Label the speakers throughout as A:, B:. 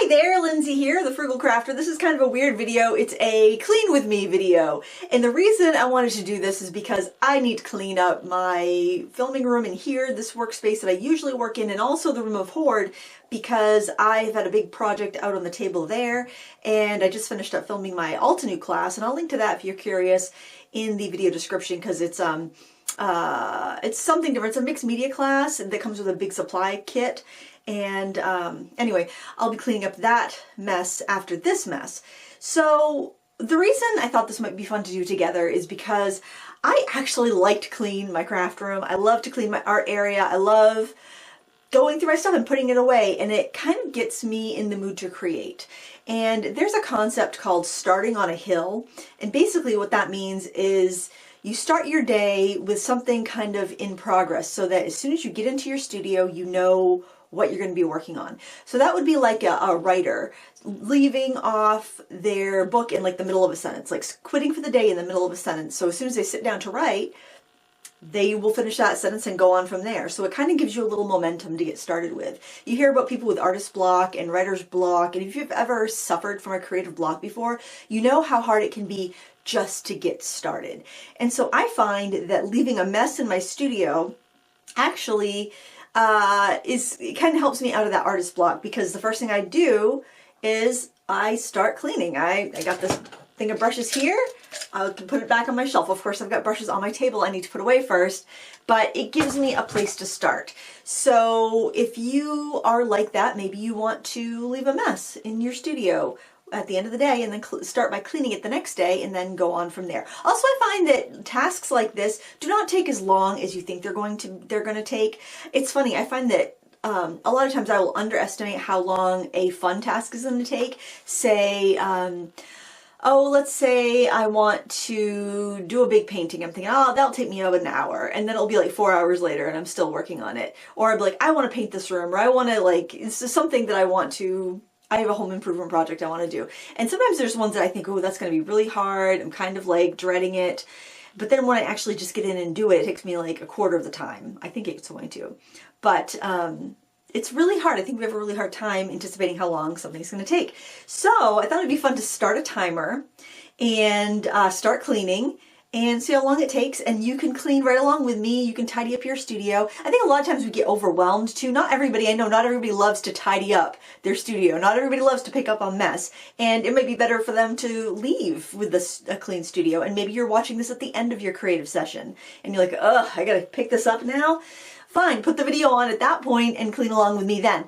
A: Hi there, Lindsay here, the Frugal Crafter. This is kind of a weird video. It's a clean with me video. And the reason I wanted to do this is because I need to clean up my filming room in here, this workspace that I usually work in, and also the room of Horde, because I've had a big project out on the table there, and I just finished up filming my Altenew class, and I'll link to that if you're curious in the video description, because it's something different. It's a mixed media class that comes with a big supply kit. And anyway, I'll be cleaning up that mess after this mess. So the reason I thought this might be fun to do together is because I actually like to clean my craft room. I love to clean my art area. I love going through my stuff and putting it away, and it kind of gets me in the mood to create. And there's a concept called starting on a hill, and basically what that means is you start your day with something kind of in progress so that as soon as you get into your studio, you know what you're going to be working on. So that would be like a writer leaving off their book in like the middle of a sentence, like quitting for the day in the middle of a sentence. So as soon as they sit down to write, they will finish that sentence and go on from there. So it kind of gives you a little momentum to get started with. You hear about people with artist block and writer's block, and if you've ever suffered from a creative block before, you know how hard it can be just to get started. And so I find that leaving a mess in my studio actually it kind of helps me out of that artist block, because the first thing I do is I start cleaning. I got this thing of brushes here. I can put it back on my shelf. Of course, I've got brushes on my table I need to put away first, but it gives me a place to start. So if you are like that, maybe you want to leave a mess in your studio at the end of the day and then start by cleaning it the next day and then go on from there. Also, I find that tasks like this do not take as long as you think they're going to take. It's funny, I find that a lot of times I will underestimate how long a fun task is going to take. Say, oh, let's say I want to do a big painting. I'm thinking, oh, that'll take me about an hour. And then it'll be like 4 hours later and I'm still working on it. Or I'll be like, I want to paint this room, or I want to it's just something that I have a home improvement project I want to do. And sometimes there's ones that I think, oh, that's going to be really hard. I'm kind of like dreading it. But then when I actually just get in and do it, it takes me like a quarter of the time. I think it's going to. But it's really hard. I think we have a really hard time anticipating how long something's going to take. So I thought it'd be fun to start a timer and start cleaning and see how long it takes, and you can clean right along with me. You can tidy up your studio. I think a lot of times we get overwhelmed too. Not everybody, I know not everybody loves to tidy up their studio. Not everybody loves to pick up a mess, and it might be better for them to leave with a clean studio. And maybe you're watching this at the end of your creative session and you're like, ugh, I gotta pick this up now. Fine, put the video on at that point and clean along with me then.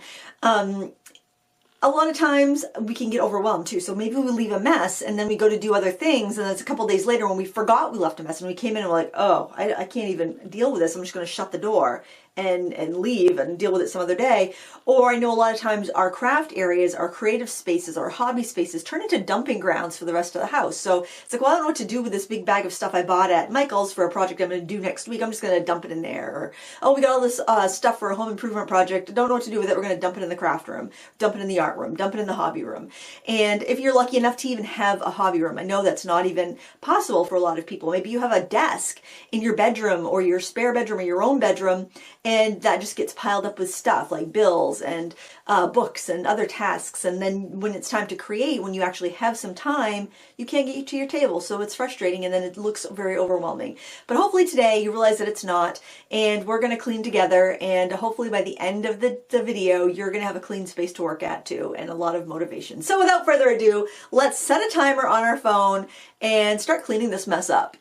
A: A lot of times we can get overwhelmed too. So maybe we leave a mess and then we go to do other things, and then it's a couple days later when we forgot we left a mess and we came in and we're like, oh, I can't even deal with this. I'm just going to shut the door and leave and deal with it some other day. Or I know a lot of times our craft areas, our creative spaces, our hobby spaces turn into dumping grounds for the rest of the house. So it's like, well, I don't know what to do with this big bag of stuff I bought at Michael's for a project I'm going to do next week. I'm just going to dump it in there. Or, oh, we got all this stuff for a home improvement project. Don't know what to do with it. We're going to dump it in the craft room, dump it in the art room, dump it in the hobby room. And if you're lucky enough to even have a hobby room, I know that's not even possible for a lot of people. Maybe you have a desk in your bedroom or your spare bedroom or your own bedroom, and that just gets piled up with stuff like bills and books and other tasks. And then when it's time to create, when you actually have some time, you can't get to your table. So it's frustrating, and then it looks very overwhelming. But hopefully today you realize that it's not, and we're going to clean together. And hopefully by the end of the video, you're going to have a clean space to work at too, and a lot of motivation. So without further ado, let's set a timer on our phone and start cleaning this mess up.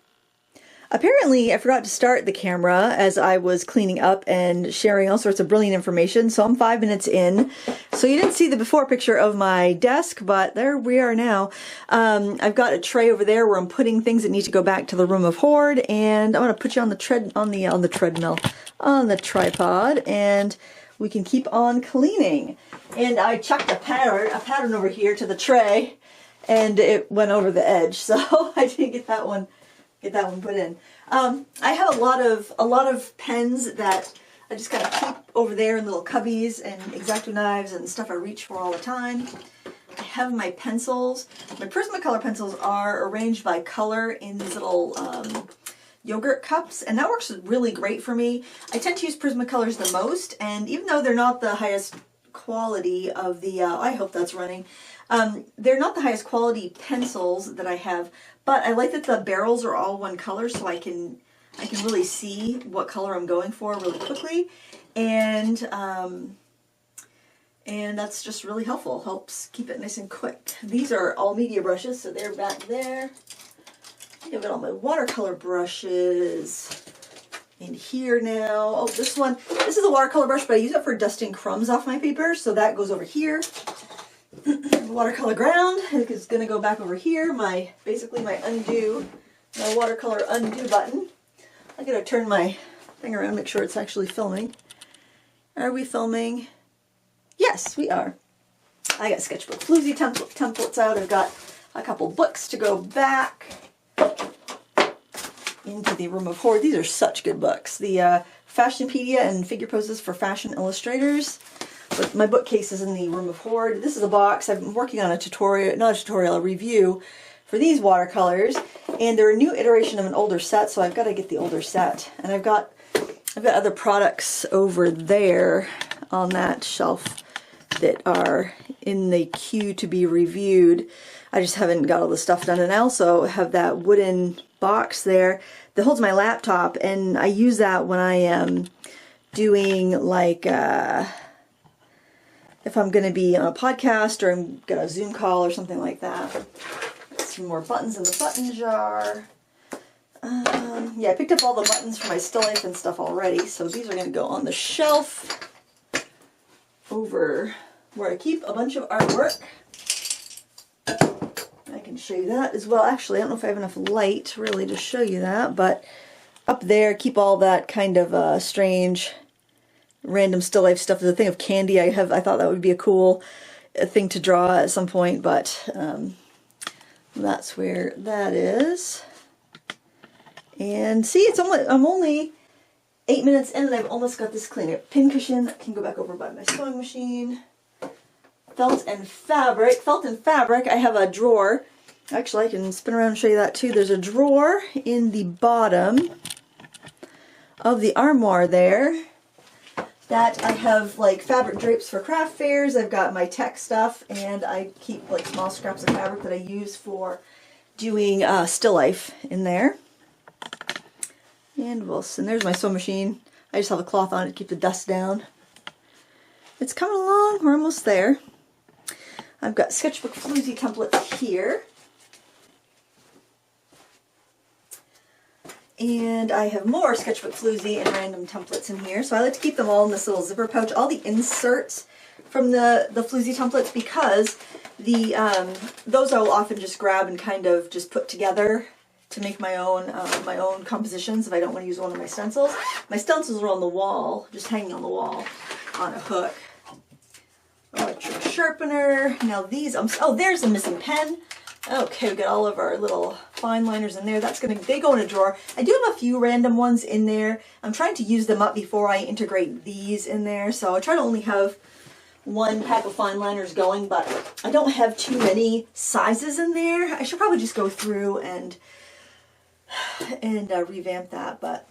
A: Apparently, I forgot to start the camera as I was cleaning up and sharing all sorts of brilliant information, so I'm 5 minutes in. So you didn't see the before picture of my desk, but there we are now. I've got a tray over there where I'm putting things that need to go back to the room of Horde, and I'm going to put you on the tripod, and we can keep on cleaning. And I chucked a pattern over here to the tray, and it went over the edge, so I didn't get that one put in. I have a lot of pens that I just kind of keep over there in little cubbies, and X-Acto knives and stuff I reach for all the time. I have my pencils. My Prismacolor pencils are arranged by color in these little yogurt cups, and that works really great for me. I tend to use Prismacolors the most, and even though they're not the highest quality of the, I hope that's running. They're not the highest quality pencils that I have, but I like that the barrels are all one color, so I can really see what color I'm going for really quickly, and that's just really helpful. Helps keep it nice and quick. These are all media brushes, so they're back there. I've got all my watercolor brushes in here now. Oh, this is a watercolor brush, but I use it for dusting crumbs off my paper, so that goes over here. The watercolor ground is going to go back over here. Basically my watercolor undo button. I'm going to turn my thing around, make sure it's actually filming. Are we filming? Yes, we are. I got sketchbook floozy templates out. I've got a couple books to go back into the Room of Horde. These are such good books. The Fashionpedia and Figure Poses for Fashion Illustrators. But my bookcase is in the Room of Horde. This is a box. I've been working on a review for these watercolors, and they're a new iteration of an older set, so I've got to get the older set. And I've got other products over there on that shelf that are in the queue to be reviewed. I just haven't got all the stuff done, and I also have that wooden box there that holds my laptop, and I use that when I am doing like if I'm going to be on a podcast or I'm got a Zoom call or something like that. Some more buttons in the button jar. Yeah, I picked up all the buttons for my still life and stuff already, so these are going to go on the shelf over where I keep a bunch of artwork. I can show you that as well. Actually, I don't know if I have enough light really to show you that, but up there, keep all that kind of strange, random still life stuff. There's a thing of candy I thought that would be a cool thing to draw at some point, but that's where that is. And see, I'm only 8 minutes in and I've almost got this clean. Pin cushion, I can go back over by my sewing machine. Felt and fabric. I have a drawer. Actually, I can spin around and show you that too. There's a drawer in the bottom of the armoire there that I have like fabric drapes for craft fairs. I've got my tech stuff, and I keep like small scraps of fabric that I use for doing still life in there. And there's my sewing machine. I just have a cloth on it to keep the dust down. It's coming along. We're almost there. I've got sketchbook floozy templates here. And I have more sketchbook floozy and random templates in here. So I like to keep them all in this little zipper pouch. All the inserts from the floozy templates, because those I will often just grab and kind of just put together to make my own compositions if I don't want to use one of my stencils. My stencils are on the wall, just hanging on the wall on a hook. Electric sharpener. Now these, oh, there's a missing pen. Okay, we got all of our little fine liners in there. They go in a drawer. I do have a few random ones in there. I'm trying to use them up before I integrate these in there. So I try to only have one pack of fine liners going, but I don't have too many sizes in there. I should probably just go through and revamp that, but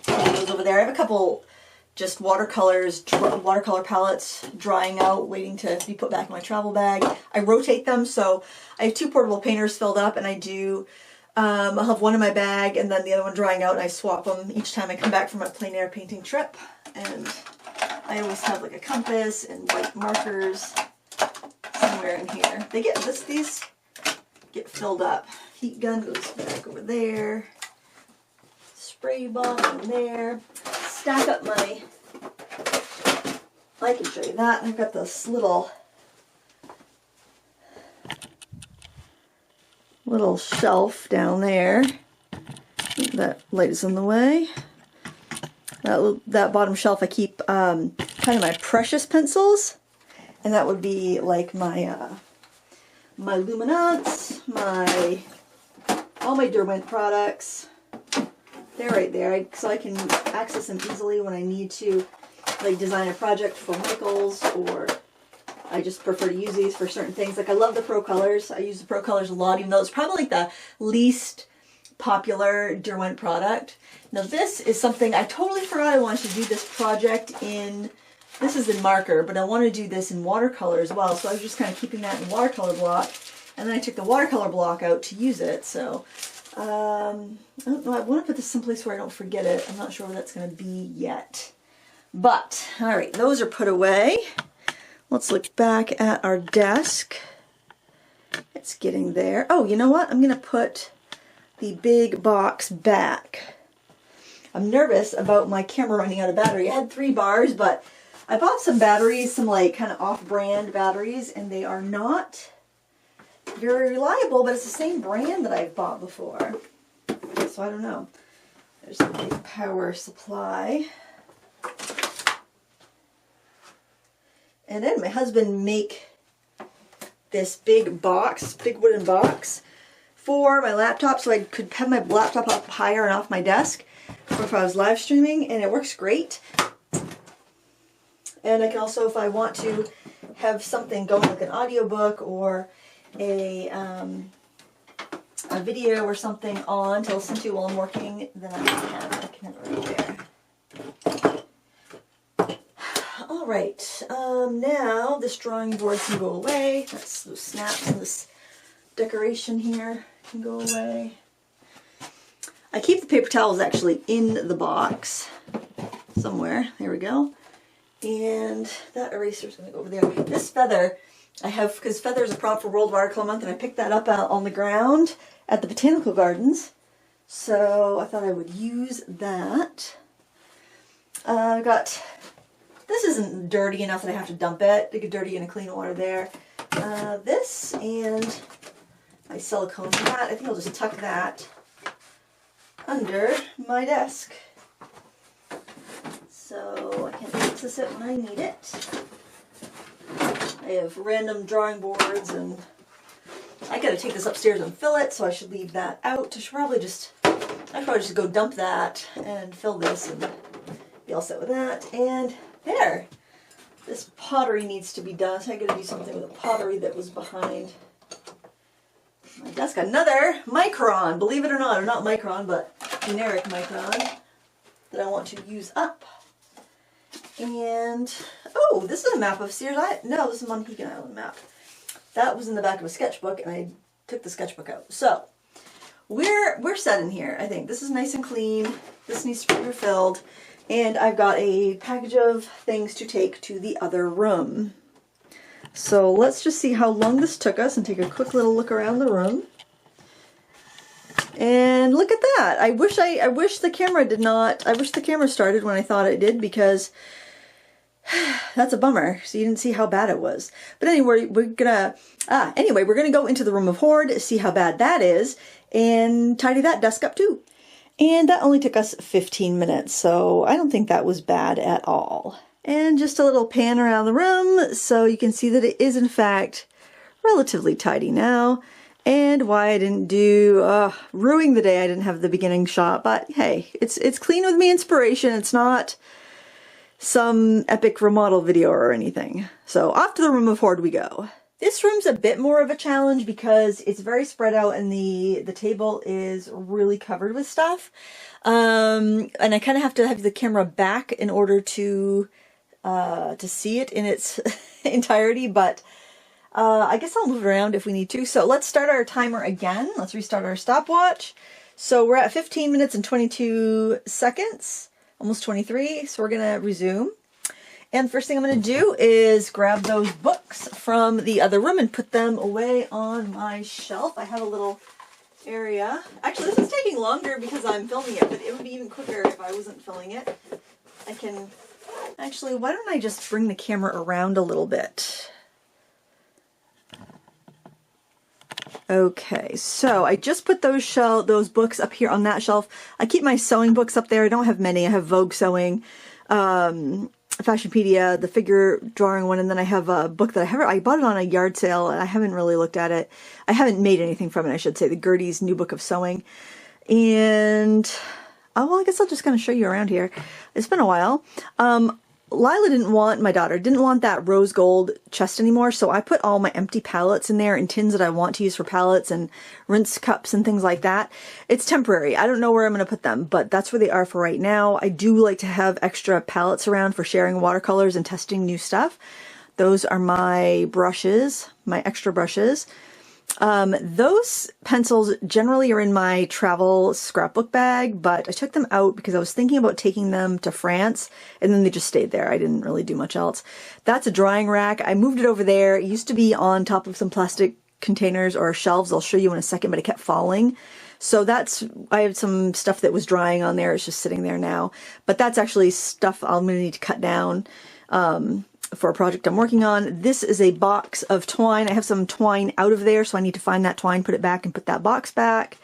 A: those over there. I have a couple just watercolor palettes drying out, waiting to be put back in my travel bag. I rotate them, so I have 2 portable painters filled up, and I do, I'll have one in my bag and then the other one drying out, and I swap them each time I come back from a plein air painting trip. And I always have like a compass and white markers somewhere in here. These get filled up. Heat gun goes back over there. Spray bottle in there. Stack up I can show you that. I've got this little shelf down there. That light is in the way. That bottom shelf I keep kind of my precious pencils, and that would be like my my luminants, all my Derwent products. They're right there, so I can access them easily when I need to like design a project for Michaels, or I just prefer to use these for certain things. Like I love the Pro Colors. I use the Pro Colors a lot, even though it's probably like the least popular Derwent product. Now this is something I totally forgot I wanted to do this project in This is in marker, but I want to do this in watercolor as well. So I was just kind of keeping that in watercolor block. And then I took the watercolor block out to use it. So I don't know. I want to put this someplace where I don't forget it. I'm not sure where that's going to be yet. But, all right, those are put away. Let's look back at our desk. It's getting there. Oh, you know what? I'm going to put the big box back. I'm nervous about my camera running out of battery. I had 3 bars, but I bought some batteries, some like kind of off-brand batteries, and they are not very reliable, but it's the same brand that I've bought before. So I don't know. There's the big power supply. And then my husband make this big box, big wooden box for my laptop so I could have my laptop up higher and off my desk for if I was live streaming, and it works great. And I can also, if I want to have something going like an audiobook or a video or something on to listen to while I'm working, then I can have it right there. All right, now this drawing board can go away. That's those snaps and this decoration here can go away. I keep the paper towels actually in the box somewhere. There we go. And that eraser is going to go over there. This feather I have, because feather is a prompt for World Watercolor Month, and I picked that up out on the ground at the Botanical Gardens. So I thought I would use that. I got... This isn't dirty enough that I have to dump it. I get dirty in a clean water there. This and my silicone mat. I think I'll just tuck that under my desk, so I can access it when I need it. I have random drawing boards, and I gotta take this upstairs and fill it, so I should leave that out. I'd probably just go dump that and fill this and be all set with that. And there, this pottery needs to be done, so I gotta do something with the pottery that was behind my desk. Another micron, believe it or not, or not micron, but generic micron that I want to use up. And, oh, this is a map of Sears Island. No, this is a Monhegan Island map. That was in the back of a sketchbook, and I took the sketchbook out. So, we're set in here, I think. This is nice and clean. This needs to be refilled. And I've got a package of things to take to the other room. So let's just see how long this took us and take a quick little look around the room. And look at that. I wish the camera did not, I wish the camera started when I thought it did, because that's a bummer. So you didn't see how bad it was. But anyway, we're gonna go into the room of Horde, see how bad that is, and tidy that desk up too. And that only took us 15 minutes, so I don't think that was bad at all. And just a little pan around the room so you can see that it is in fact relatively tidy now. And why I didn't do, ruining the day, I didn't have the beginning shot, but hey, it's clean with me inspiration. It's not some epic remodel video or anything. So off to the room of Horde we go. This room's a bit more of a challenge because it's very spread out and the table is really covered with stuff. And I kind of have to have the camera back in order to see it in its entirety, but I guess I'll move it around if we need to. So let's start our timer again. Let's restart our stopwatch. So we're at 15 minutes and 22 seconds, almost 23. So we're going to resume. And the first thing I'm going to do is grab those books from the other room and put them away on my shelf. I have a little area. Actually, this is taking longer because I'm filming it, but it would be even quicker if I wasn't filming it. I can... Actually, why don't I just bring the camera around a little bit? Okay, so I just put those books up here on that shelf. I keep my sewing books up there. I don't have many. I have Vogue Sewing, Fashionpedia, the figure drawing one, and then I have a book that I bought it on a yard sale, and I haven't really looked at it. I haven't made anything from it, I should say, the Gertie's New Book of Sewing. And, oh, well, I guess I'll just kind of show you around here. It's been a while. Lila my daughter didn't want that rose gold chest anymore, so I put all my empty palettes in there and tins that I want to use for palettes and rinse cups and things like that. It's temporary. I don't know where I'm going to put them, but that's where they are for right now. I do like to have extra palettes around for sharing watercolors and testing new stuff. Those are my brushes, my extra brushes. Those pencils generally are in my travel scrapbook bag, but I took them out because I was thinking about taking them to France, and then they just stayed there. I didn't really do much else. That's a drying rack. I moved it over there. It used to be on top of some plastic containers or shelves. I'll show you in a second, but it kept falling. So I have some stuff that was drying on there. It's just sitting there now. But that's actually stuff I'm going to need to cut down for a project I'm working on. This is a box of twine. I have some twine out of there, so I need to find that twine, put it back, and put that box back.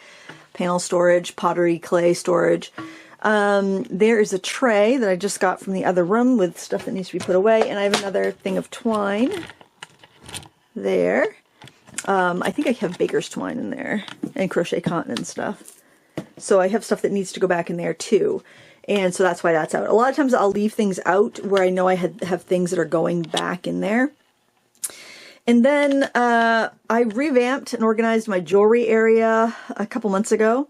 A: Panel storage, pottery, clay storage. There is a tray that I just got from the other room with stuff that needs to be put away, and I have another thing of twine there. I think I have baker's twine in there, and crochet cotton and stuff. So I have stuff that needs to go back in there too. And so that's why that's out. A lot of times I'll leave things out where I know I have things that are going back in there. And then I revamped and organized my jewelry area a couple months ago.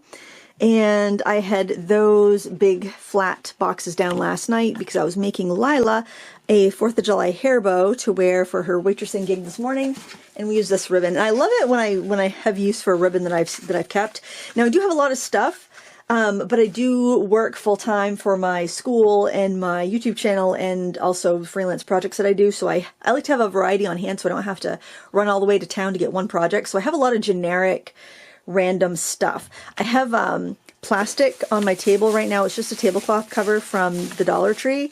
A: And I had those big flat boxes down last night because I was making Lila a 4th of July hair bow to wear for her waitressing gig this morning. And we use this ribbon. And I love it when I have use for a ribbon that I've kept. Now I do have a lot of stuff. But I do work full-time for my school and my YouTube channel and also freelance projects that I do. So I like to have a variety on hand so I don't have to run all the way to town to get one project. So I have a lot of generic, random stuff. I have plastic on my table right now. It's just a tablecloth cover from the Dollar Tree.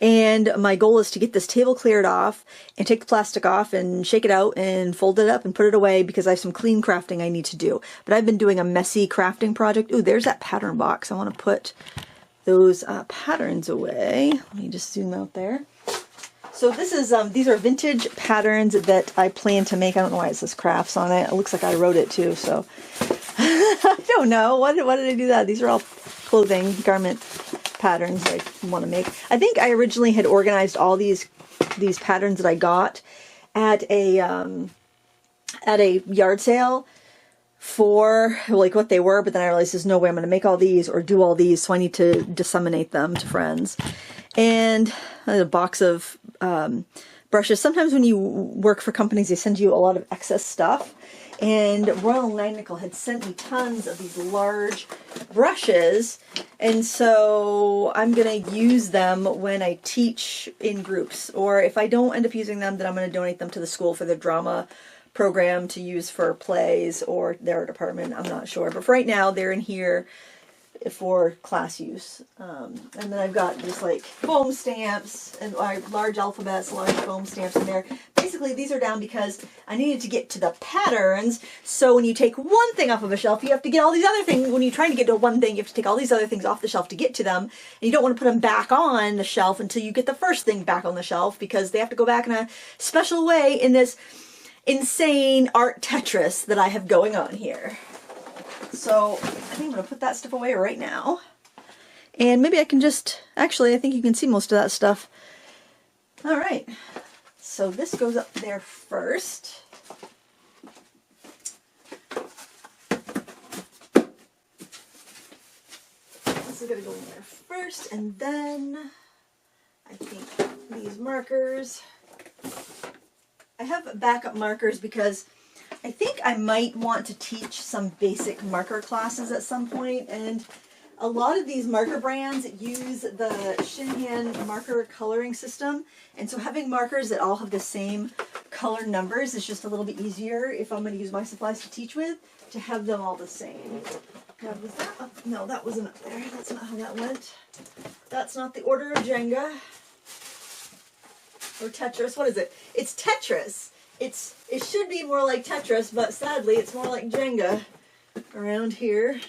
A: And my goal is to get this table cleared off and take the plastic off and shake it out and fold it up and put it away because I have some clean crafting I need to do. But I've been doing a messy crafting project. Ooh, there's that pattern box. I want to put those patterns away. Let me just zoom out there. So this is these are vintage patterns that I plan to make. I don't know why it says crafts on it. It looks like I wrote it too, so I don't know. Why did I do that? These are all clothing, garment patterns I want to make. I think I originally had organized all these patterns that I got at a yard sale for like what they were, but then I realized there's no way I'm going to make all these or do all these, so I need to disseminate them to friends. And a box of brushes. Sometimes when you work for companies, they send you a lot of excess stuff. And Royal Langnickel had sent me tons of these large brushes, and so I'm going to use them when I teach in groups, or if I don't end up using them, then I'm going to donate them to the school for their drama program to use for plays or their department. I'm not sure, but for right now they're in here for class use. And then I've got just like foam stamps and large alphabets, large foam stamps in there. Basically these are down because I needed to get to the patterns, so when you take one thing off of a shelf, you have to get all these other things. When you're trying to get to one thing, you have to take all these other things off the shelf to get to them, and you don't want to put them back on the shelf until you get the first thing back on the shelf, because they have to go back in a special way in this insane art Tetris that I have going on here. So I think I'm going to put that stuff away right now. And maybe I can just, actually I think you can see most of that stuff. Alright, so this goes up there first. This is going to go in there first, and then I think these markers. I have backup markers because I think I might want to teach some basic marker classes at some point, and a lot of these marker brands use the Shinhan marker coloring system, and so having markers that all have the same color numbers is just a little bit easier if I'm going to use my supplies to teach with, to have them all the same. Now, was that up? No, that wasn't up there. That's not how that went. That's not the order of Jenga. Or Tetris. What is it? It's Tetris. It should be more like Tetris, but sadly it's more like Jenga around here.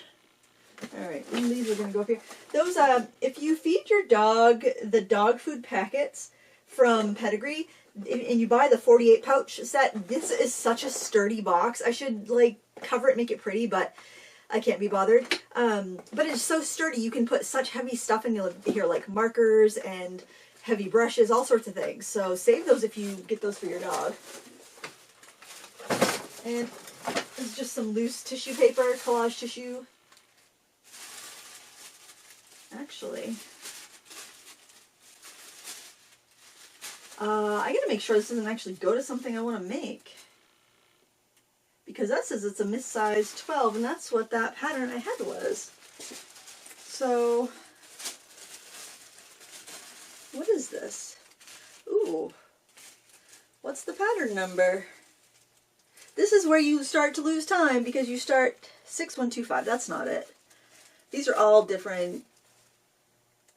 A: Alright, these are going to go up here. Those, if you feed your dog the dog food packets from Pedigree, and you buy the 48 pouch set, this is such a sturdy box. I should like cover it, make it pretty, but I can't be bothered. But it's so sturdy, you can put such heavy stuff in here like markers and heavy brushes, all sorts of things. So save those if you get those for your dog. And this is just some loose tissue paper, collage tissue. Actually, I gotta make sure this doesn't actually go to something I want to make. Because that says it's a missize 12, and that's what that pattern I had was. So, what is this? Ooh, what's the pattern number? This is where you start to lose time, because you start 6125. That's not it. These are all different.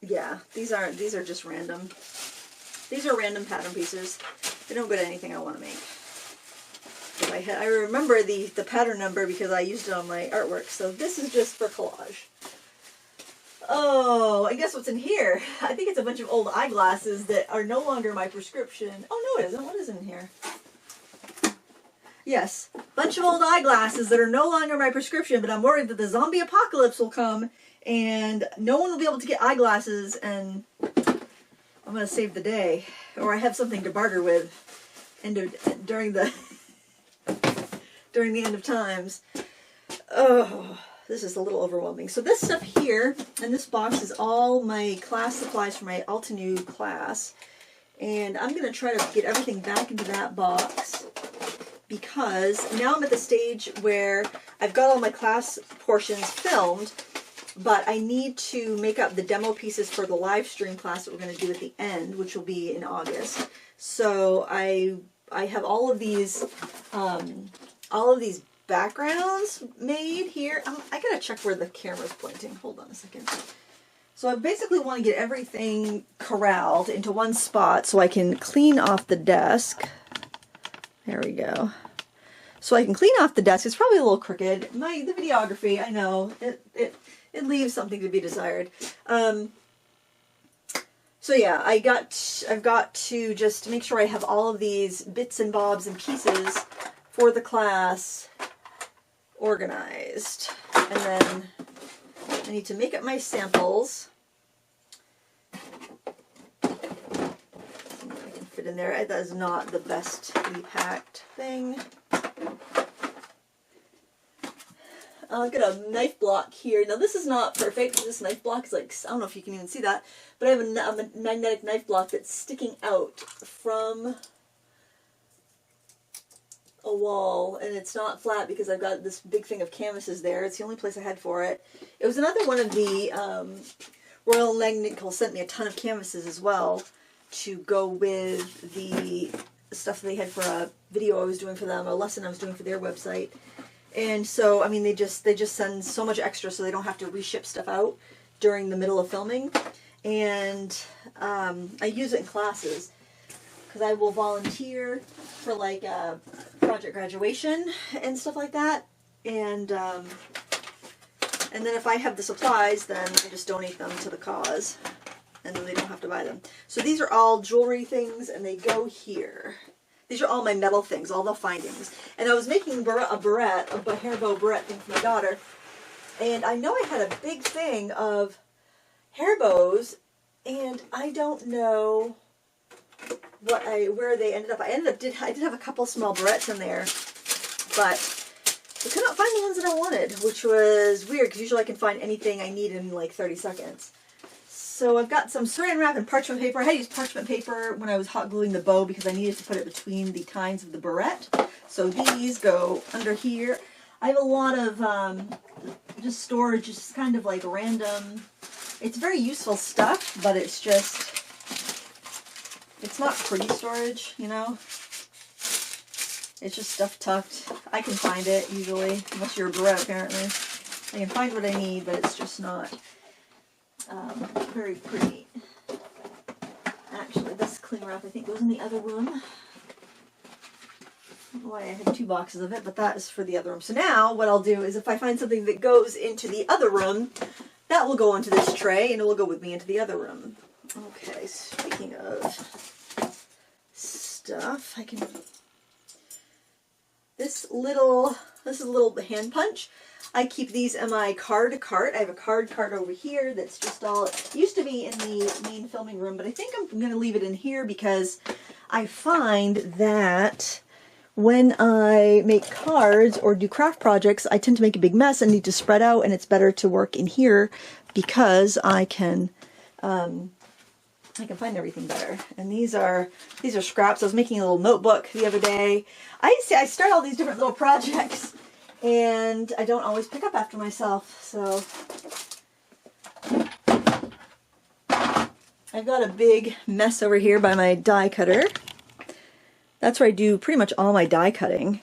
A: Yeah, these are just random. These are random pattern pieces. They don't go to anything I want to make. But I remember the pattern number because I used it on my artwork. So this is just for collage. Oh, I guess what's in here? I think it's a bunch of old eyeglasses that are no longer my prescription. Oh, no, it isn't. What is in here? Yes, bunch of old eyeglasses that are no longer my prescription, but I'm worried that the zombie apocalypse will come and no one will be able to get eyeglasses, and I'm going to save the day. Or I have something to barter with during the end of times. Oh, this is a little overwhelming. So this stuff here in this box is all my class supplies for my Altenew class. And I'm going to try to get everything back into that box, because now I'm at the stage where I've got all my class portions filmed, but I need to make up the demo pieces for the live stream class that we're going to do at the end, which will be in August. So I have all of these backgrounds made here. I gotta check where the camera's pointing. Hold on a second. So I basically want to get everything corralled into one spot so I can clean off the desk. There we go. So I can clean off the desk. It's probably a little crooked. The videography, I know, it leaves something to be desired. So yeah, I've got to just make sure I have all of these bits and bobs and pieces for the class organized. And then I need to make up my samples. I can fit in there. That is not the bestly packed thing. I've got a knife block here. Now this is not perfect. This knife block is like, I don't know if you can even see that, but I have a magnetic knife block that's sticking out from a wall, and it's not flat because I've got this big thing of canvases there. It's the only place I had for it. It was another one of the Royal Langnickel sent me a ton of canvases as well to go with the stuff that they had for a video I was doing for them, a lesson I was doing for their website. And so, I mean, they just send so much extra so they don't have to reship stuff out during the middle of filming. And I use it in classes because I will volunteer for like a project graduation and stuff like that. And then if I have the supplies, then I just donate them to the cause, and then they don't have to buy them. So these are all jewelry things, and they go here. These are all my metal things, all the findings. And I was making a hair bow barrette thing for my daughter. And I know I had a big thing of hair bows, and I don't know where they ended up. I did have a couple small barrettes in there, but I could not find the ones that I wanted, which was weird because usually I can find anything I need in like 30 seconds. So I've got some saran wrap and parchment paper. I had to use parchment paper when I was hot gluing the bow because I needed to put it between the tines of the barrette. So these go under here. I have a lot of just storage, just kind of like random. It's very useful stuff, but it's not pretty storage, you know? It's just stuff tucked. I can find it usually, unless you're a barrette apparently. I can find what I need, but it's just not very pretty. Actually, this cling wrap I think goes in the other room. I don't know why I have two boxes of it, but that is for the other room. So now what I'll do is if I find something that goes into the other room, that will go into this tray and it will go with me into the other room. Okay, speaking of stuff, this is a little hand punch. I keep these in my card cart. I have a card cart over here that's just all, it used to be in the main filming room, but I think I'm going to leave it in here because I find that when I make cards or do craft projects, I tend to make a big mess and need to spread out, and it's better to work in here because I can find everything better. And these are scraps. I was making a little notebook the other day. I start all these different little projects and I don't always pick up after myself. So I've got a big mess over here by my die cutter. That's where I do pretty much all my die cutting.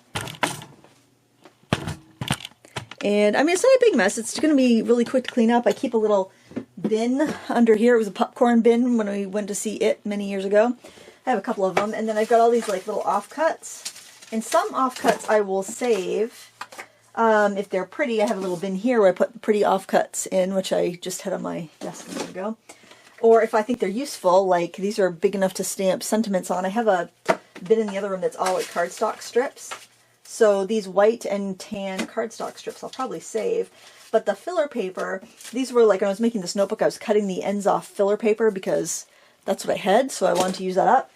A: And I mean, it's not a big mess. It's going to be really quick to clean up. I keep a little bin under here. It was a popcorn bin when we went to see it many years ago. I have a couple of them. And then I've got all these like little offcuts. And some offcuts I will save. If they're pretty, I have a little bin here where I put pretty offcuts in, which I just had on my desk a minute ago. Or if I think they're useful, like these are big enough to stamp sentiments on. I have a bin in the other room that's all like cardstock strips. So these white and tan cardstock strips I'll probably save. But the filler paper, these were like, when I was making this notebook, I was cutting the ends off filler paper because that's what I had, so I wanted to use that up.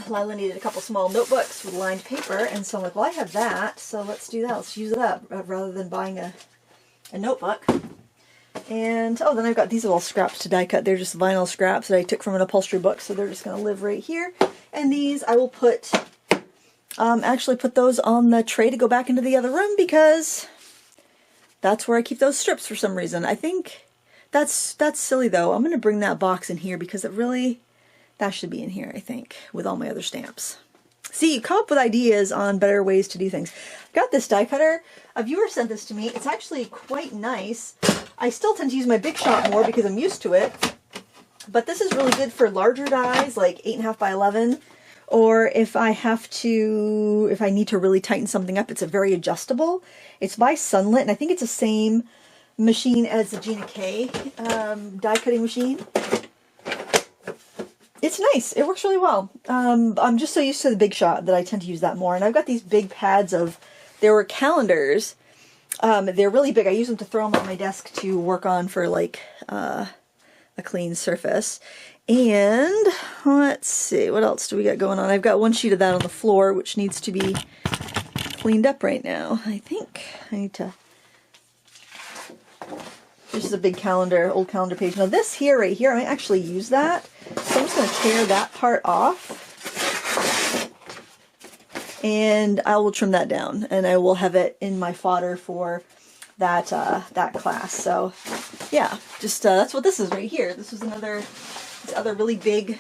A: Lila needed a couple small notebooks with lined paper, and so I'm like, well, I have that, so let's do that. Let's use it up rather than buying a notebook. And, oh, then I've got these little scraps to die cut. They're just vinyl scraps that I took from an upholstery book, so they're just going to live right here. And these I will put, actually put those on the tray to go back into the other room because that's where I keep those strips for some reason. I think that's silly though. I'm going to bring that box in here because it really, that should be in here, I think, with all my other stamps. See, you come up with ideas on better ways to do things. I've got this die cutter. A viewer sent this to me. It's actually quite nice. I still tend to use my Big Shot more because I'm used to it. But this is really good for larger dies, like 8.5 by 11. Or if I need to really tighten something up, it's a very adjustable. It's by Sunlit, and I think it's the same machine as the Gina K die cutting machine. It's nice. It works really well. I'm just so used to the Big Shot that I tend to use that more. And I've got these big pads of, there were calendars. They're really big. I use them to throw them on my desk to work on for like a clean surface. And let's see, what else do we got going on? I've got one sheet of that on the floor, which needs to be cleaned up right now. I think I need to... This is a big calendar, old calendar page. Now this here, right here, I might actually use that. So I'm just going to tear that part off. And I will trim that down. And I will have it in my fodder for that that class. So yeah, just that's what this is right here. This was these other really big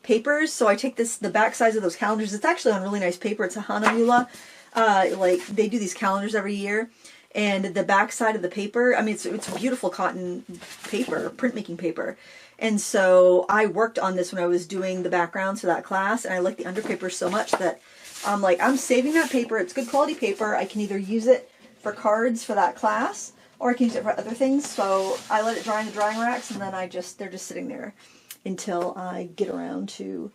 A: papers. So I take the back sides of those calendars. It's actually on really nice paper. It's a Hanamula. Like they do these calendars every year. And the back side of the paper, I mean, it's beautiful cotton paper, printmaking paper. And so I worked on this when I was doing the backgrounds for that class, and I liked the underpaper so much that I'm like, I'm saving that paper. It's good quality paper. I can either use it for cards for that class, or I can use it for other things. So I let it dry in the drying racks, and then they're just sitting there until I get around to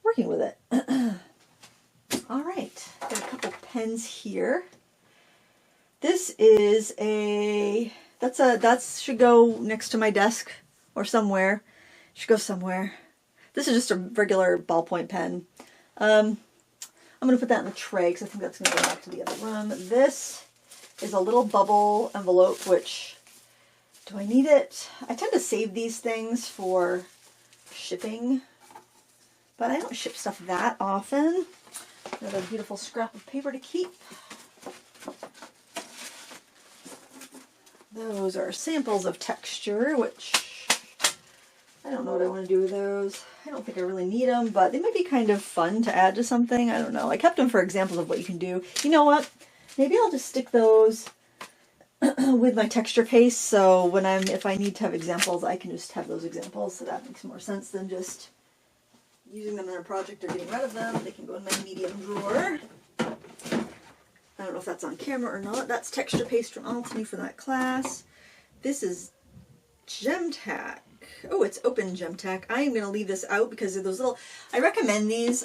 A: working with it. All right, got a couple pens here. This is that should go next to my desk or somewhere. Should go somewhere. This is just a regular ballpoint pen. I'm going to put that in the tray because I think that's going to go back to the other room. This is a little bubble envelope, which, do I need it? I tend to save these things for shipping, but I don't ship stuff that often. Another beautiful scrap of paper to keep. Those are samples of texture, which I don't know what I want to do with those. I don't think I really need them, but they might be kind of fun to add to something. I don't know. I kept them for examples of what you can do. You know what? Maybe I'll just stick those with my texture paste, so when if I need to have examples, I can just have those examples, so that makes more sense than just using them in a project or getting rid of them. They can go in my medium drawer. I don't know if that's on camera or not. That's texture paste from Altany for that class. This is Gem Tack. Oh, it's open Gem Tack. I am going to leave this out because of those little... I recommend these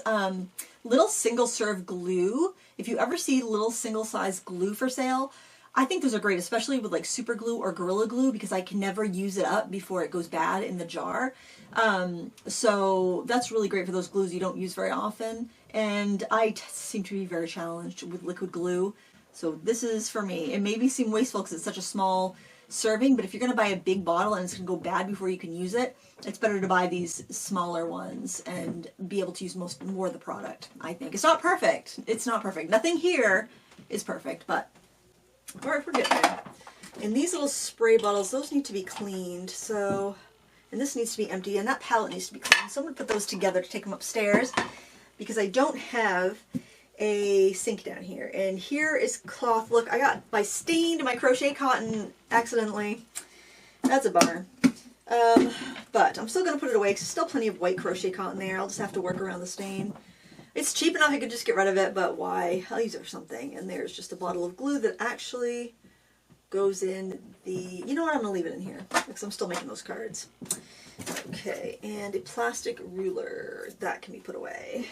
A: little single serve glue. If you ever see little single size glue for sale, I think those are great, especially with like super glue or Gorilla Glue, because I can never use it up before it goes bad in the jar. So that's really great for those glues you don't use very often. And I seem to be very challenged with liquid glue. So this is for me. It may seem wasteful because it's such a small serving, but if you're going to buy a big bottle and it's going to go bad before you can use it, it's better to buy these smaller ones and be able to use more of the product, I think. It's not perfect. It's not perfect. Nothing here is perfect, but we're getting there. And these little spray bottles, those need to be cleaned. So, and this needs to be empty, and that palette needs to be cleaned. So I'm going to put those together to take them upstairs because I don't have a sink down here. And here is cloth. Look, I stained my crochet cotton accidentally. That's a bummer. But I'm still going to put it away because there's still plenty of white crochet cotton there. I'll just have to work around the stain. It's cheap enough I could just get rid of it, but why? I'll use it for something. And there's just a bottle of glue that actually goes in the... You know what? I'm going to leave it in here because I'm still making those cards. Okay, and a plastic ruler. That can be put away.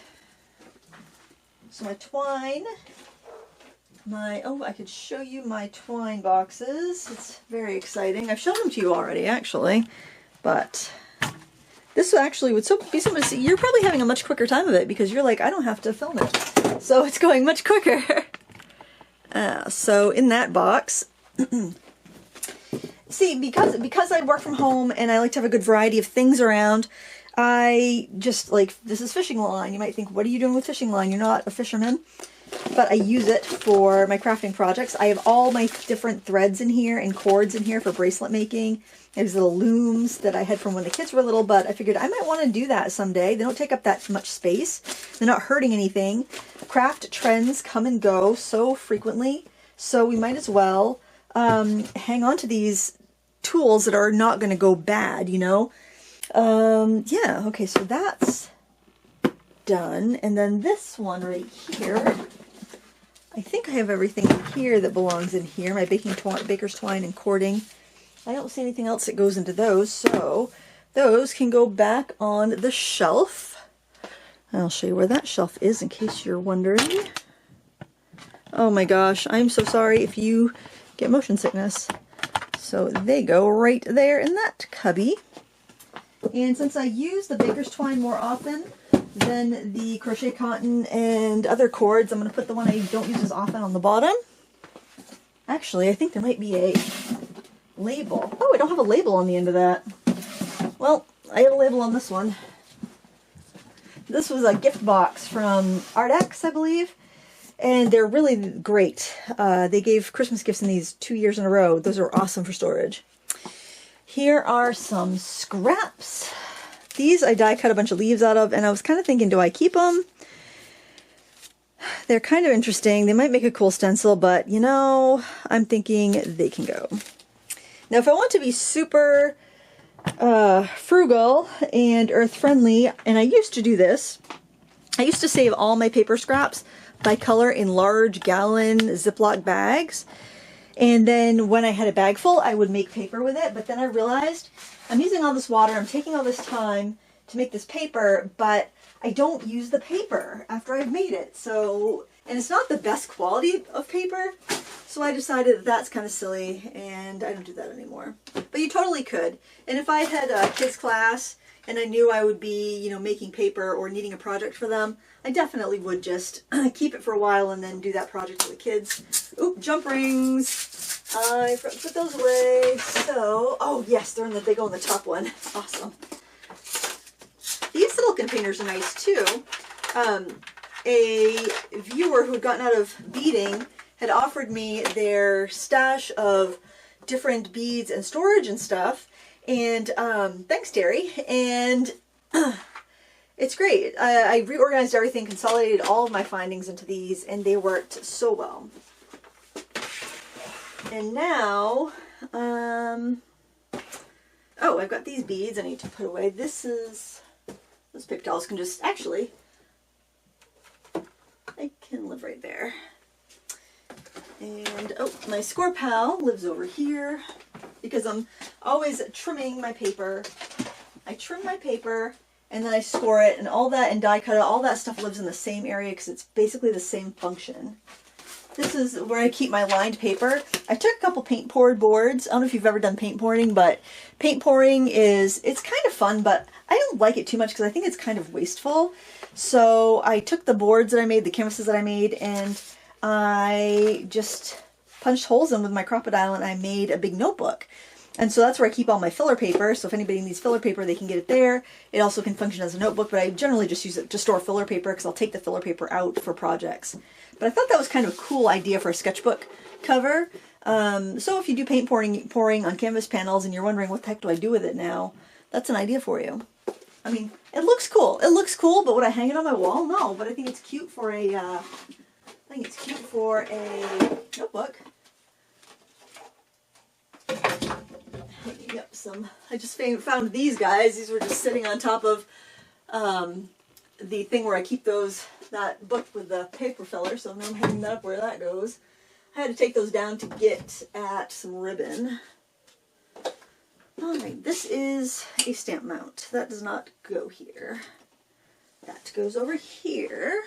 A: So my twine... I could show you my twine boxes. It's very exciting. I've shown them to you already, actually. But this actually would be so much... You're probably having a much quicker time of it because you're like, I don't have to film it. So it's going much quicker. So in that box... See, because I work from home and I like to have a good variety of things around, I just like... This is fishing line. You might think, what are you doing with fishing line? You're not a fisherman. But I use it for my crafting projects. I have all my different threads in here and cords in here for bracelet making. There's little looms that I had from when the kids were little, but I figured I might want to do that someday. They don't take up that much space. They're not hurting anything. Craft trends come and go so frequently, so we might as well hang on to these tools that are not going to go bad, you know? Yeah, okay, so that's done. And then this one right here, I think I have everything in here that belongs in here. My baker's twine and cording. I don't see anything else that goes into those, so those can go back on the shelf. I'll show you where that shelf is in case you're wondering. Oh my gosh, I'm so sorry if you get motion sickness. So they go right there in that cubby. And since I use the baker's twine more often than the crochet cotton and other cords, I'm going to put the one I don't use as often on the bottom. Actually, I think there might be a label. Oh, I don't have a label on the end of that. Well, I have a label on this one. This was a gift box from ArtX, I believe. And they're really great. They gave Christmas gifts in these 2 years in a row. Those are awesome for storage. Here are some scraps. These I die cut a bunch of leaves out of, and I was kind of thinking, do I keep them? They're kind of interesting. They might make a cool stencil, but you know, I'm thinking they can go. Now, if I want to be super frugal and earth-friendly, and I used to do this, I used to save all my paper scraps by color in large gallon Ziploc bags. And then when I had a bag full, I would make paper with it. But then I realized I'm using all this water, I'm taking all this time to make this paper, but I don't use the paper after I've made it. So, and it's not the best quality of paper. So I decided that that's kind of silly and I don't do that anymore. But you totally could. And if I had a kids class and I knew I would be, you know, making paper or needing a project for them, I definitely would just keep it for a while and then do that project for the kids. Oop, jump rings. I forgot to put those away. So, oh yes, they go in the top one. Awesome. These little containers are nice too. A viewer who had gotten out of beading had offered me their stash of different beads and storage and stuff. And thanks, Terry. And it's great. I reorganized everything, consolidated all of my findings into these, and they worked so well. And now, oh, I've got these beads I need to put away. Those paper towels can just, actually, they can live right there. And, oh, my score pal lives over here because I'm always trimming my paper. I trim my paper and then I score it, and all that, and die cut it, all that stuff lives in the same area because it's basically the same function. This is where I keep my lined paper. I took a couple paint poured boards. I don't know if you've ever done paint pouring, but paint pouring it's kind of fun, but I don't like it too much because I think it's kind of wasteful. So I took the boards that I made, the canvases that I made, and I just punched holes in with my Crocodile and I made a big notebook. And so that's where I keep all my filler paper. So if anybody needs filler paper, they can get it there. It also can function as a notebook, but I generally just use it to store filler paper because I'll take the filler paper out for projects. But I thought that was kind of a cool idea for a sketchbook cover. So if you do paint pouring on canvas panels and you're wondering what the heck do I do with it now, that's an idea for you. I mean, it looks cool. It looks cool, but would I hang it on my wall? No, but I think it's cute for a notebook. Yep, I just found these guys. These were just sitting on top of the thing where I keep that book with the paper filler, so now I'm hanging that up where that goes. I had to take those down to get at some ribbon. Alright, this is a stamp mount. That does not go here. That goes over here.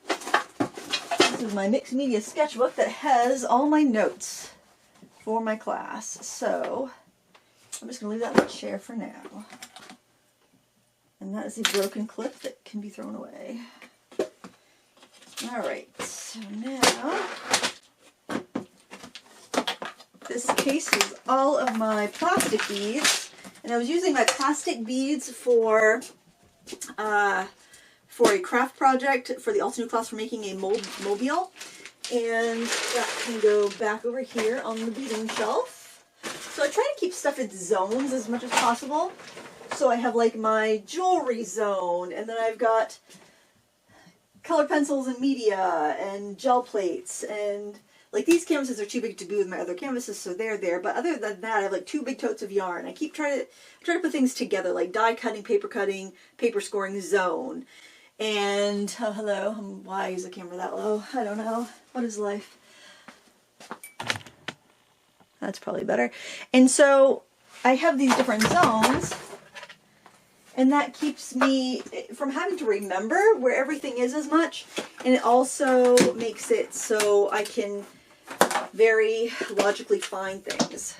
A: This is my mixed media sketchbook that has all my notes for my class. So I'm just going to leave that in the chair for now. And that is a broken clip that can be thrown away. Alright, so now this case is all of my plastic beads. And I was using my plastic beads for a craft project for the Alta New class for making a mobile. And that can go back over here on the beading shelf. So I try to keep stuff in zones as much as possible. So I have like my jewelry zone, and then I've got colored pencils and media and gel plates, and like these canvases are too big to be with my other canvases, so they're there. But other than that, I have like 2 big totes of yarn. I keep trying to put things together, like die cutting, paper scoring zone. And, oh hello, why is the camera that low? I don't know. What is life? That's probably better. And so I have these different zones, and that keeps me from having to remember where everything is as much. And it also makes it so I can very logically find things.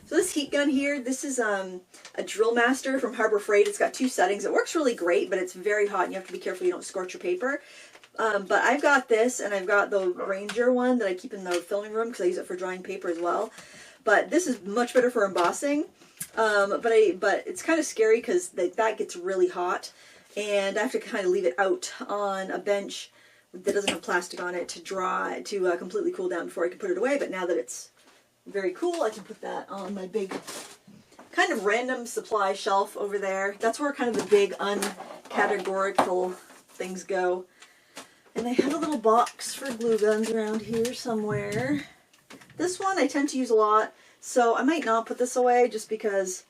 A: So this heat gun here, this is a Drill Master from Harbor Freight. It's got 2 settings. It works really great, but it's very hot and you have to be careful you don't scorch your paper. But I've got this, and I've got the Ranger one that I keep in the filming room because I use it for drying paper as well. But this is much better for embossing. But it's kind of scary because that gets really hot, and I have to kind of leave it out on a bench that doesn't have plastic on it to dry, to completely cool down before I can put it away. But now that it's very cool, I can put that on my big kind of random supply shelf over there. That's where kind of the big uncategorical things go. And I have a little box for glue guns around here somewhere. This one I tend to use a lot, so I might not put this away just because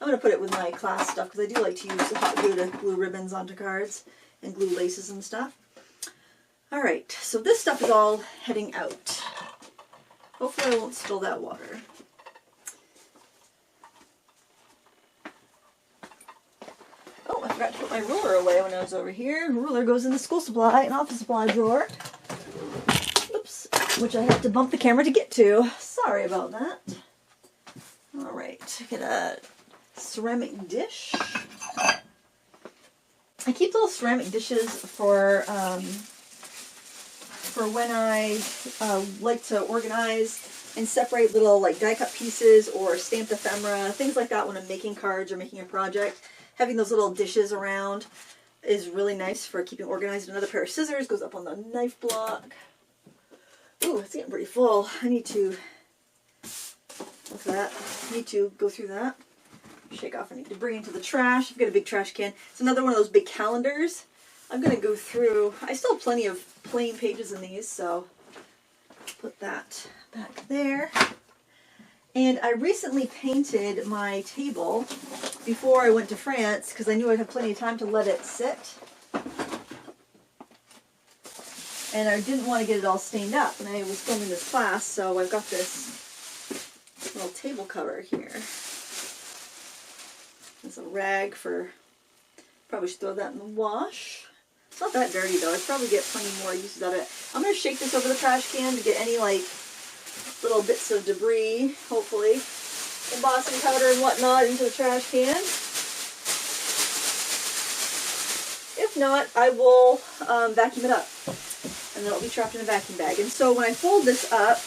A: I'm going to put it with my class stuff, because I do like to use hot glue to glue ribbons onto cards and glue laces and stuff. Alright, so this stuff is all heading out. Hopefully I won't spill that water. Oh, I forgot to put my ruler away when I was over here. The ruler goes in the school supply and office supply drawer. Oops, which I have to bump the camera to get to. Sorry about that. Alright, get a ceramic dish. I keep little ceramic dishes for when I like to organize and separate little like die cut pieces or stamped ephemera, things like that when I'm making cards or making a project. Having those little dishes around is really nice for keeping organized. Another pair of scissors goes up on the knife block. Ooh, it's getting pretty full. I need to, what's that? I need to go through that. Shake off any debris into the trash. I've got a big trash can. It's another one of those big calendars. I'm going to go through, I still have plenty of plain pages in these, so put that back there. And I recently painted my table before I went to France because I knew I'd have plenty of time to let it sit. And I didn't want to get it all stained up. And I was filming this class, so I've got this little table cover here. There's a rag for, probably should throw that in the wash. It's not that dirty though. I'd probably get plenty more uses out of it. I'm going to shake this over the trash can to get any like little bits of debris, hopefully, embossing powder and whatnot into the trash can. If not, I will vacuum it up, and then it'll be trapped in a vacuum bag. And so when I fold this up,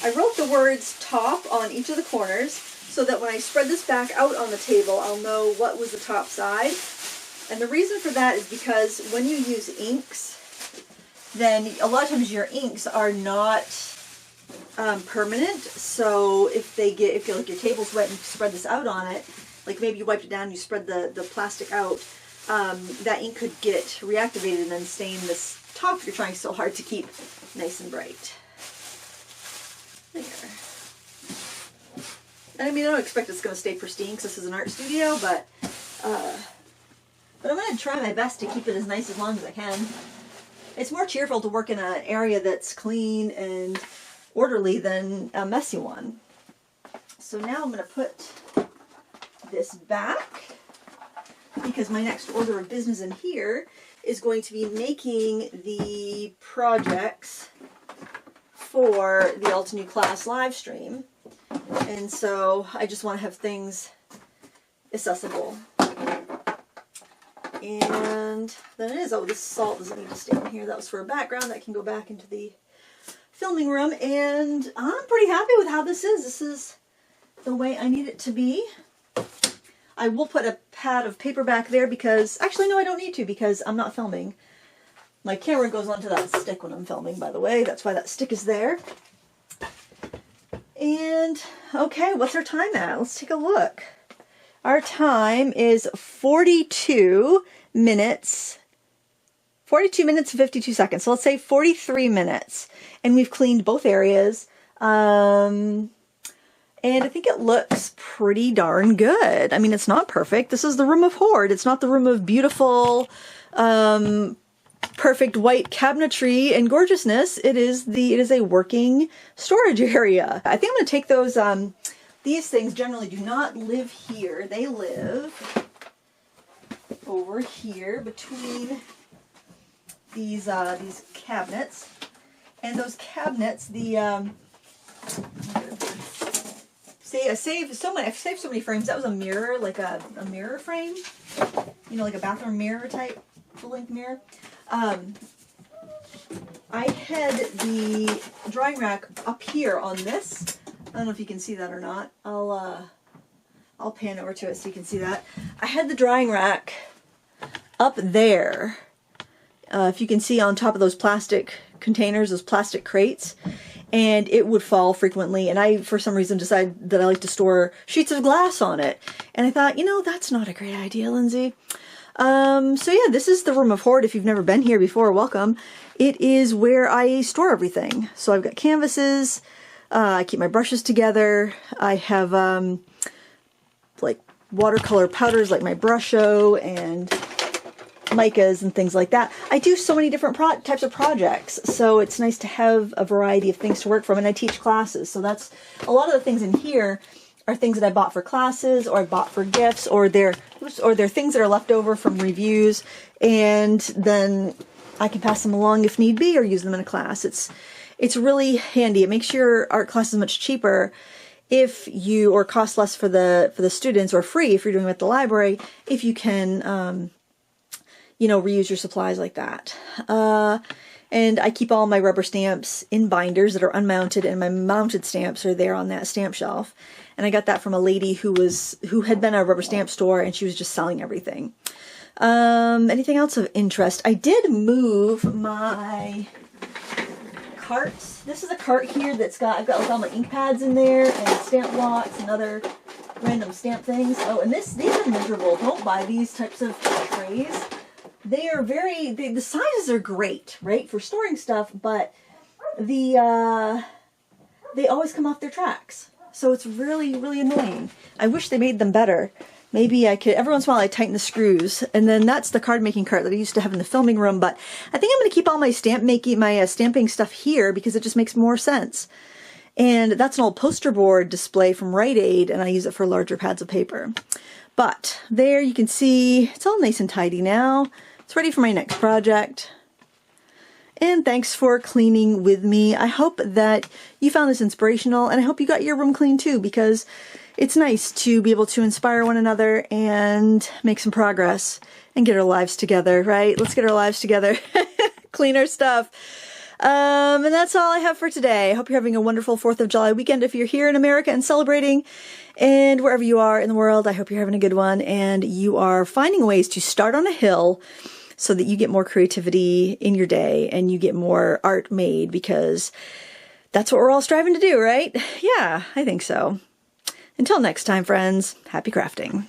A: I wrote the words top on each of the corners so that when I spread this back out on the table, I'll know what was the top side. And the reason for that is because when you use inks, then a lot of times your inks are not permanent. So if like your table's wet and you spread this out on it, like maybe you wiped it down and you spread the plastic out, that ink could get reactivated and then stain this top you're trying so hard to keep nice and bright. There. And I mean, I don't expect it's going to stay pristine because this is an art studio, but I'm going to try my best to keep it as nice as long as I can. It's more cheerful to work in an area that's clean and orderly than a messy one. So now I'm going to put this back because my next order of business in here is going to be making the projects for the Alta New Class live stream. And so I just want to have things accessible. And then it is, oh, this salt doesn't need to stay in here. That was for a background that can go back into the filming room. And I'm pretty happy with how this is. This is the way I need it to be. I will put a pad of paper back there because, actually no, I don't need to because I'm not filming. My camera goes onto that stick when I'm filming, by the way. That's why that stick is there. And, okay, what's our time at? Let's take a look. Our time is 42 minutes and 52 seconds. So let's say 43 minutes. And we've cleaned both areas. And I think it looks pretty darn good. I mean, it's not perfect. This is the room of Horde. It's not the room of beautiful, perfect white cabinetry and gorgeousness. It is a working storage area. I think I'm going to take those, these things generally do not live here. They live over here between these cabinets. And those cabinets, I've saved so many frames. That was a mirror, like a mirror frame. You know, like a bathroom mirror type full-length mirror. I had the drying rack up here on this. I don't know if you can see that or not. I'll pan over to it so you can see that. I had the drying rack up there. If you can see on top of those plastic containers, those plastic crates, and it would fall frequently. And I, for some reason, decided that I like to store sheets of glass on it. And I thought, you know, that's not a great idea, Lindsay. So yeah, this is the room of Horde. If you've never been here before, welcome. It is where I store everything. So I've got canvases. I keep my brushes together. I have like watercolor powders like my Brusho and micas and things like that. I do so many different types of projects, so it's nice to have a variety of things to work from, and I teach classes, so that's a lot of the things in here are things that I bought for classes or I bought for gifts, or they're things that are left over from reviews, and then I can pass them along if need be or use them in a class. It's really handy. It makes your art classes much cheaper or cost less for the students, or free if you're doing it at the library, if you can you know, reuse your supplies like that. And I keep all my rubber stamps in binders that are unmounted, and my mounted stamps are there on that stamp shelf. And I got that from a lady who had been at a rubber stamp store, and she was just selling everything. Anything else of interest? I did move my carts. This is a cart here I've got like all my ink pads in there, and stamp blocks and other random stamp things. Oh, and these are miserable. Don't buy these types of trays. They are the sizes are great, right, for storing stuff, but they always come off their tracks. So it's really, really annoying. I wish they made them better. Maybe I could, every once in a while I tighten the screws, and then that's the card making cart that I used to have in the filming room, but I think I'm going to keep all my stamping stuff here because it just makes more sense. And that's an old poster board display from Rite Aid, and I use it for larger pads of paper. But there you can see, it's all nice and tidy now. It's ready for my next project. And thanks for cleaning with me. I hope that you found this inspirational, and I hope you got your room clean too, because it's nice to be able to inspire one another and make some progress and get our lives together, right? Let's get our lives together. Clean our stuff. And that's all I have for today. I hope you're having a wonderful 4th of July weekend if you're here in America and celebrating. And wherever you are in the world, I hope you're having a good one and you are finding ways to start on a hill so that you get more creativity in your day and you get more art made, because that's what we're all striving to do, right? Yeah, I think so. Until next time, friends, happy crafting.